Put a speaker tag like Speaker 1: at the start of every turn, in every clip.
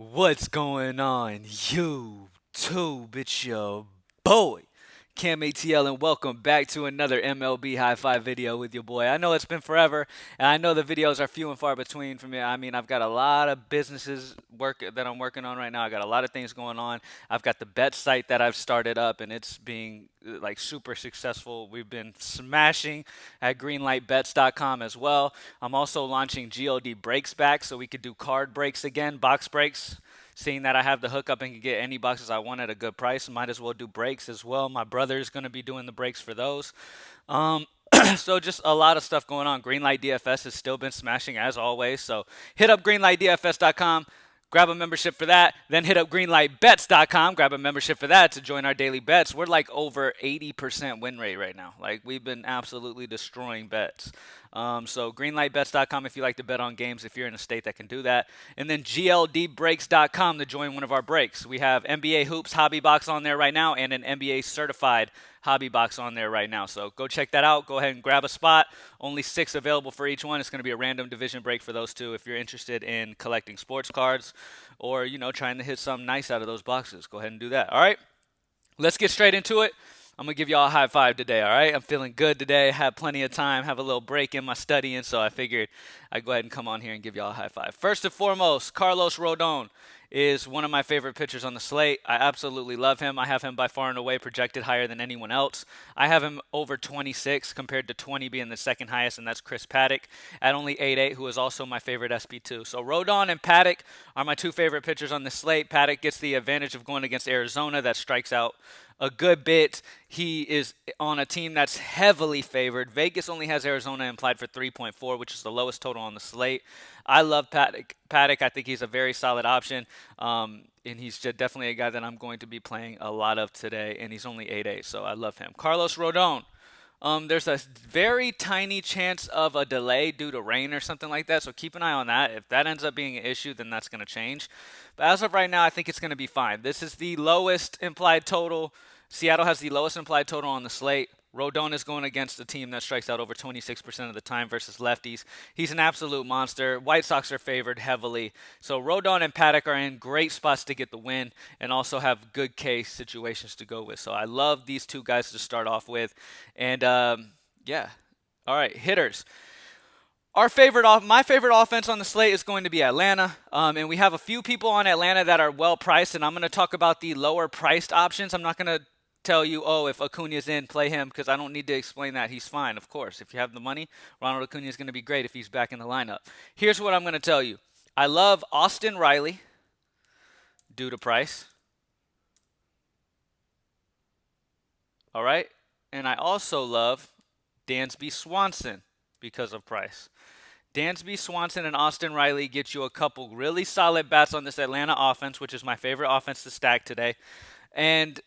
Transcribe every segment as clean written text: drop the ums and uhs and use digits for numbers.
Speaker 1: What's going on, YouTube? It's your boy, CamATL, and welcome back to another MLB High Five video with your boy. I know it's been forever, and I know the videos are few and far between for me. I mean, I've got a lot of businesses that I'm working on right now. I got a lot of things going on. I've got the bet site that I've started up, and it's being like super successful. We've been smashing at greenlightbets.com as well. I'm also launching GOD breaks back so we could do card breaks again, box breaks. Seeing that I have the hookup and can get any boxes I want at a good price, might as well do breaks as well. My brother's going to be doing the breaks for those. Um, so just a lot of stuff going on. Greenlight DFS has still been smashing as always. So hit up greenlightdfs.com. Grab a membership for that. Then hit up greenlightbets.com. Grab a membership for that to join our daily bets. We're like over 80% win rate right now. Like we've been absolutely destroying bets. So greenlightbets.com if you like to bet on games, if you're in a state that can do that. And then gldbreaks.com to join one of our breaks. We have NBA Hoops Hobby Box on there right now and an NBA Certified Hobby Box on there right now. So go check that out. Go ahead and grab a spot. Only 6 available for each one. It's going to be a random division break for those two if you're interested in collecting sports cards or, trying to hit something nice out of those boxes. Go ahead and do that. All right, let's get straight into it. I'm going to give y'all a high five today, all right? I'm feeling good today. Have plenty of time, have a little break in my studying, so I figured I'd go ahead and come on here and give y'all a high five. First and foremost, Carlos Rodon is one of my favorite pitchers on the slate. I absolutely love him. I have him by far and away projected higher than anyone else. I have him over 26 compared to 20 being the second highest, and that's Chris Paddock at only 8.8, who is also my favorite SP2. So Rodon and Paddock are my two favorite pitchers on the slate. Paddock gets the advantage of going against Arizona that strikes out a good bit. He is on a team that's heavily favored. Vegas only has Arizona implied for 3.4, which is the lowest total on the slate. I love Paddock. I think he's a very solid option, and he's definitely a guy that I'm going to be playing a lot of today, and he's only 8.8, so I love him. Carlos Rodon. There's a very tiny chance of a delay due to rain or something like that, so keep an eye on that. If that ends up being an issue, then that's going to change. But as of right now, I think it's going to be fine. This is the lowest implied total. Seattle has the lowest implied total on the slate. Rodon is going against a team that strikes out over 26% of the time versus lefties. He's an absolute monster. White Sox are favored heavily. So Rodon and Paddock are in great spots to get the win and also have good case situations to go with. So I love these two guys to start off with. And yeah. All right, hitters. My favorite offense on the slate is going to be Atlanta, and we have a few people on Atlanta that are well priced, and I'm going to talk about the lower priced options. I'm not going to tell you, oh, if Acuna's in, play him, because I don't need to explain that. He's fine, of course. If you have the money, Ronald Acuna is going to be great if he's back in the lineup. Here's what I'm going to tell you. I love Austin Riley due to price. All right? And I also love Dansby Swanson because of price. Dansby Swanson and Austin Riley get you a couple really solid bats on this Atlanta offense, which is my favorite offense to stack today. And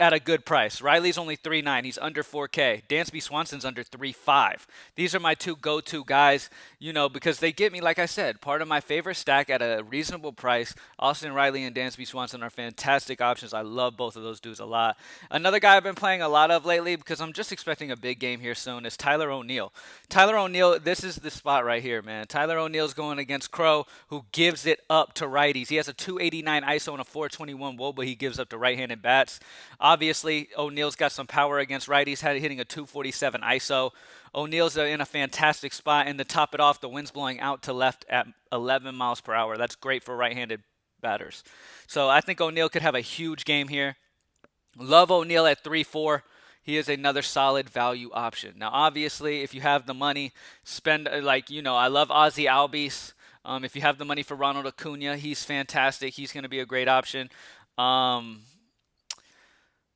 Speaker 1: at a good price. Riley's only 3.9. He's under 4K. Dansby Swanson's under 3.5. These are my two go-to guys, because they get me, like I said, part of my favorite stack at a reasonable price. Austin Riley and Dansby Swanson are fantastic options. I love both of those dudes a lot. Another guy I've been playing a lot of lately, because I'm just expecting a big game here soon, is Tyler O'Neill. Tyler O'Neill, this is the spot right here, man. Tyler O'Neill's going against Crow, who gives it up to righties. He has a 289 ISO and a 421 WOBA, but he gives up to right-handed bats. Obviously, O'Neill's got some power against righties, hitting a 247 ISO. O'Neill's in a fantastic spot, and to top it off, the wind's blowing out to left at 11 miles per hour. That's great for right-handed batters. So I think O'Neill could have a huge game here. Love O'Neill at 3.4. He is another solid value option. Now, obviously, if you have the money, spend I love Ozzy Albies. If you have the money for Ronald Acuna, he's fantastic. He's going to be a great option.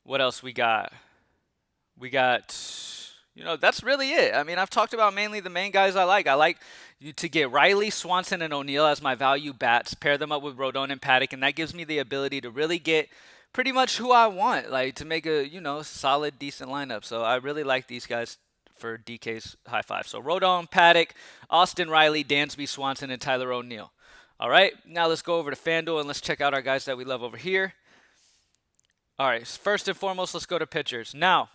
Speaker 1: What else we got? That's really it. I mean, I've talked about mainly the main guys I like. I like to get Riley, Swanson, and O'Neill as my value bats, pair them up with Rodon and Paddock, and that gives me the ability to really get pretty much who I want, like to make a, solid, decent lineup. So I really like these guys for DK's high five. So Rodon, Paddock, Austin Riley, Dansby Swanson, and Tyler O'Neill. All right, now let's go over to Fanduel and let's check out our guys that we love over here. All right, first and foremost, let's go to pitchers. Now,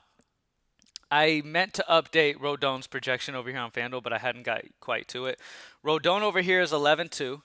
Speaker 1: I meant to update Rodon's projection over here on FanDuel, but I hadn't got quite to it. Rodon over here is 11.2.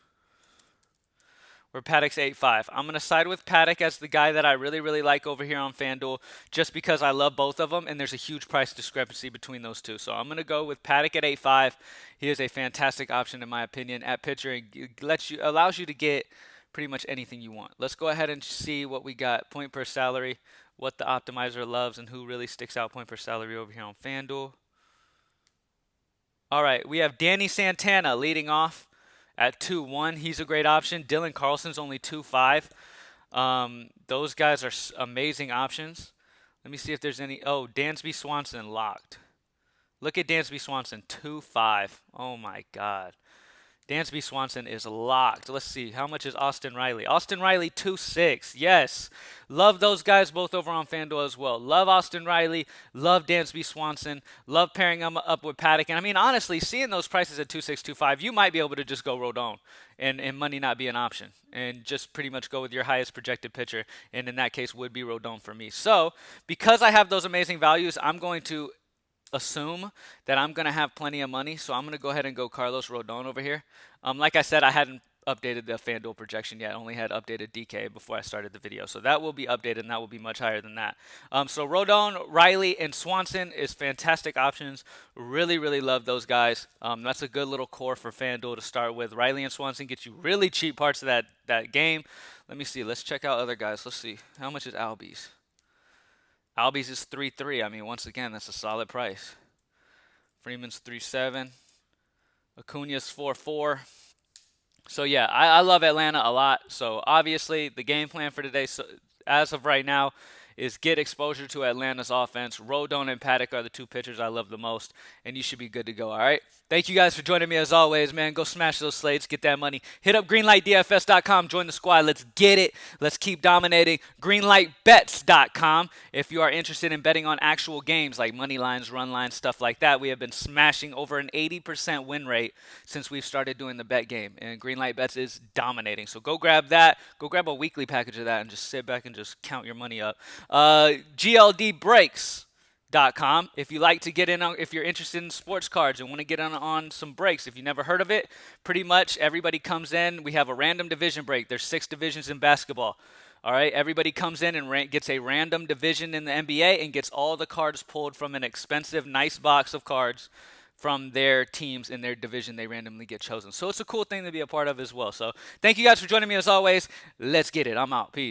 Speaker 1: where Paddock's 8.5. I'm going to side with Paddock as the guy that I really, really like over here on FanDuel just because I love both of them, and there's a huge price discrepancy between those two. So I'm going to go with Paddock at 8.5. He is a fantastic option, in my opinion, at pitcher. It allows you to get pretty much anything you want. Let's go ahead and see what we got. Point per salary, what the optimizer loves, and who really sticks out point per salary over here on FanDuel. All right, we have Danny Santana leading off at 2.1. He's a great option. Dylan Carlson's only 2.5. Those guys are amazing options. Let me see if there's any. Oh, Dansby Swanson locked. Look at Dansby Swanson, 2.5. Oh my God. Dansby Swanson is locked. Let's see. How much is Austin Riley? Austin Riley, 2.6. Yes. Love those guys both over on FanDuel as well. Love Austin Riley. Love Dansby Swanson. Love pairing them up with Paddock. And I mean, honestly, seeing those prices at 2.6, 2.5, you might be able to just go Rodon and money not be an option. And just pretty much go with your highest projected pitcher. And in that case, would be Rodon for me. So, because I have those amazing values, I'm going to assume that I'm going to have plenty of money, so I'm going to go ahead and go Carlos Rodon over here. Like I said, I hadn't updated the FanDuel projection yet. I only had updated DK before I started the video, so that will be updated, and that will be much higher than that. So Rodon, Riley, and Swanson is fantastic options. Really, really love those guys. That's a good little core for FanDuel to start with. Riley and Swanson get you really cheap parts of that game. Let me see. Let's check out other guys. Let's see. How much is Albies? Albies is 3.3. I mean, once again, that's a solid price. Freeman's 3.7. Acuna's 4.4. So, yeah, I love Atlanta a lot. So, obviously, the game plan for today, as of right now, is get exposure to Atlanta's offense. Rodon and Paddock are the two pitchers I love the most, and you should be good to go, all right? Thank you guys for joining me as always, man. Go smash those slates, get that money. Hit up greenlightdfs.com, join the squad. Let's get it. Let's keep dominating. Greenlightbets.com. If you are interested in betting on actual games like money lines, run lines, stuff like that, we have been smashing over an 80% win rate since we've started doing the bet game, and Greenlight Bets is dominating. So go grab that. Go grab a weekly package of that and just sit back and just count your money up. GLDbreaks.com. If you like to get in on, if you're interested in sports cards and want to get on some breaks, if you never heard of it, pretty much everybody comes in. We have a random division break. There's 6 divisions in basketball. All right, everybody comes in and gets a random division in the NBA and gets all the cards pulled from an expensive, nice box of cards from their teams in their division they randomly get chosen. So it's a cool thing to be a part of as well. So thank you guys for joining me as always. Let's get it. I'm out. Peace.